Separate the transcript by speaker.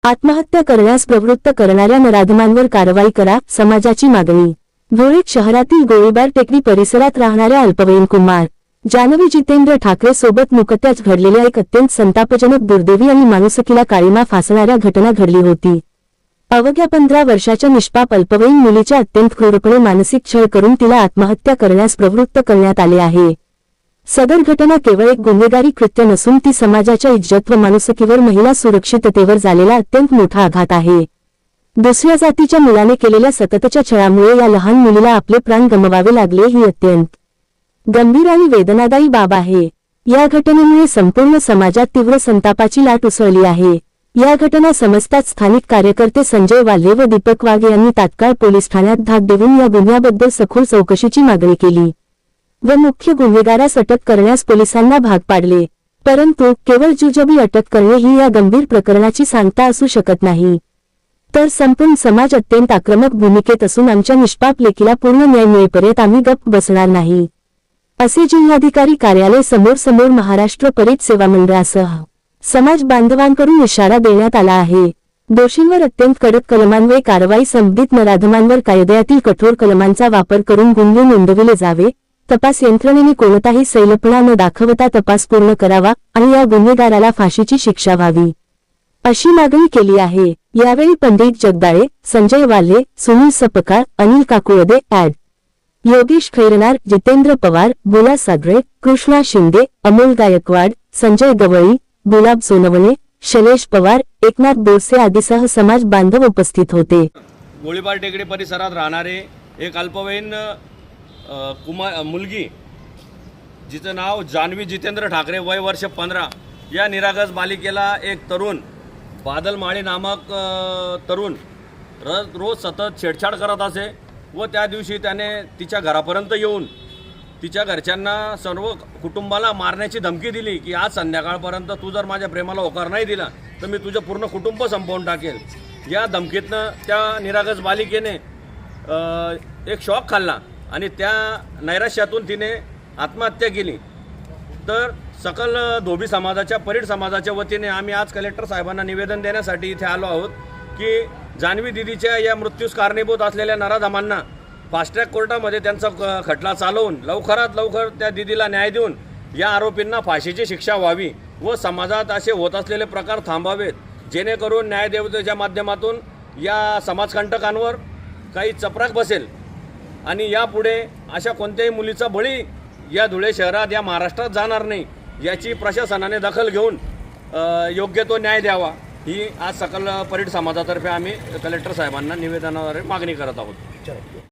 Speaker 1: आत्महत्या करण्यास प्रवृत्त करणाऱ्या नराधमांवर कारवाई करा, समाजाची मागणी। धुळे शहरातील गोळीबार टेकडी परिसरात राहणाऱ्या अल्पवयीन कुमार जानवी जितेंद्र ठाकरे सोबत नुकत्याच घडलेल्या एक अत्यंत संतापजनक दुर्दैवी आणि माणुसकीला काळिमा फासणाऱ्या घटना घडली होती। अवघ्या 15 वर्षाच्या निष्पाप अल्पवयीन मुलीच्या अत्यंत क्रूरपणे मानसिक छळ करून तिला आत्महत्या करण्यास प्रवृत्त करण्यात आले आहे। सदर घटना केवळ एक गुन्हेगारी कृत्य नसून ती समाजाच्या इज्जत व माणुसकीवर, महिला सुरक्षिततेवर झालेला अत्यंत मोठा आघात आहे। दुसऱ्या जातीच्या मुलाने केलेल्या सततच्या छळामुळे या लहान मुलीला आपले प्राण गमवावे लागले ही अत्यंत गंभीर आणि वेदनादायी बाब आहे। या घटनेमुळे संपूर्ण समाजात तीव्र संतापाची लाट उसळली आहे। या घटना समजताच स्थानिक कार्यकर्ते संजय वाल्हे व दीपक वाघ यांनी तात्काळ पोलीस ठाण्यात धाड देऊन या गुन्ह्याबद्दल सखोल चौकशीची मागणी केली व मुख्य गुन्हेगारास अटक करण्यास पोलिसांना भाग पाडले। परंतु केवळ जुजबी अटक करणे ही या गंभीर प्रकरणाची सांगता असू शकत नाही, तर संपूर्ण समाज अत्यंत आक्रमक भूमिकेत असून आमच्या निष्पाप लेकीला पूर्ण न्याय मिळेपर्यंत आम्ही गप्प बसणार नाही, असे जिल्हाधिकारी कार्यालय समोर महाराष्ट्र परित सेवा मंडळासह समाज बांधवांकडून इशारा देण्यात आला आहे। दोषींवर अत्यंत कडक कलमांवर कारवाई, संबंधित नराधमांवर कायद्यातील कठोर कलमांचा वापर करून गुन्हे नोंदविले जावे, तपास यंत्रणेने कोणताही सैलपणा न दाखवता तपास पूर्ण करावा आणि या गुन्हेगाराला फाशीची शिक्षा व्हावी, अशी मागणी केली आहे। यावेळी पंडित जगदाळे, संजय वाल्हे, सुनील सपकाळ, अनिल काकुळदे, ॲड. योगेश खैरनार, जितेंद्र पवार, बोला सागरे, कृष्णा शिंदे, अमोल गायकवाड, संजय गवळी, गुलाब सोनवणे, शैलेश पवार, एकनाथ बोरसे आदीसह समाज बांधव उपस्थित होते।
Speaker 2: गोळीबार टेकडी परिसरात राहणारे एक अल्पवयीन मुलगी, जिचं नाव जानवी जितेंद्र ठाकरे, वय वर्ष 15, या निरागस बालिकेला एक तरुण बादल माळी नामक तरुण रोज सतत छेडछाड करत असे व त्या दिवशी त्याने तिच्या घरापर्यंत येऊन तिच्या घरच्यांना, सर्व कुटुंबाला मारण्याची धमकी दिली की आज संध्याकाळपर्यंत तू जर माझ्या प्रेमाला होकार नाही दिला तर मी तुझं पूर्ण कुटुंब संपवून टाकेल। या धमकीतनं त्या निरागस बालिकेने एक शॉक खाल्ला आणि त्या नैराश्यातून तिने आत्महत्या केली। तर सकल धोबी समाजाच्या, परीड समाजाच्या वतीने आम्ही आज कलेक्टर साहेबांना निवेदन देण्यासाठी इथे आलो आहोत की जानवी दिदीच्या या मृत्यूस कारणीभूत असलेल्या नराधमांना फास्ट ट्रॅक कोर्टामध्ये त्यांचा खटला चालवून लवकरात लवकर त्या दिदीला न्याय देऊन या आरोपींना फाशीची शिक्षा व्हावी व समाजात असे होत असलेले प्रकार थांबावेत, जेणेकरून न्यायदेवतेच्या माध्यमातून या समाजकंटकांवर काही चपराक बसेल आणि यापुढे अशा कोणत्याही मुलीचा बळी या धुळे शहरात, या महाराष्ट्रात जाणार नाही, याची प्रशासनाने दखल घेऊन योग्य तो न्याय द्यावा, ही आज सकल परीड समाजातर्फे आम्ही कलेक्टर साहेबांना निवेदनाद्वारे मागणी करत आहोत।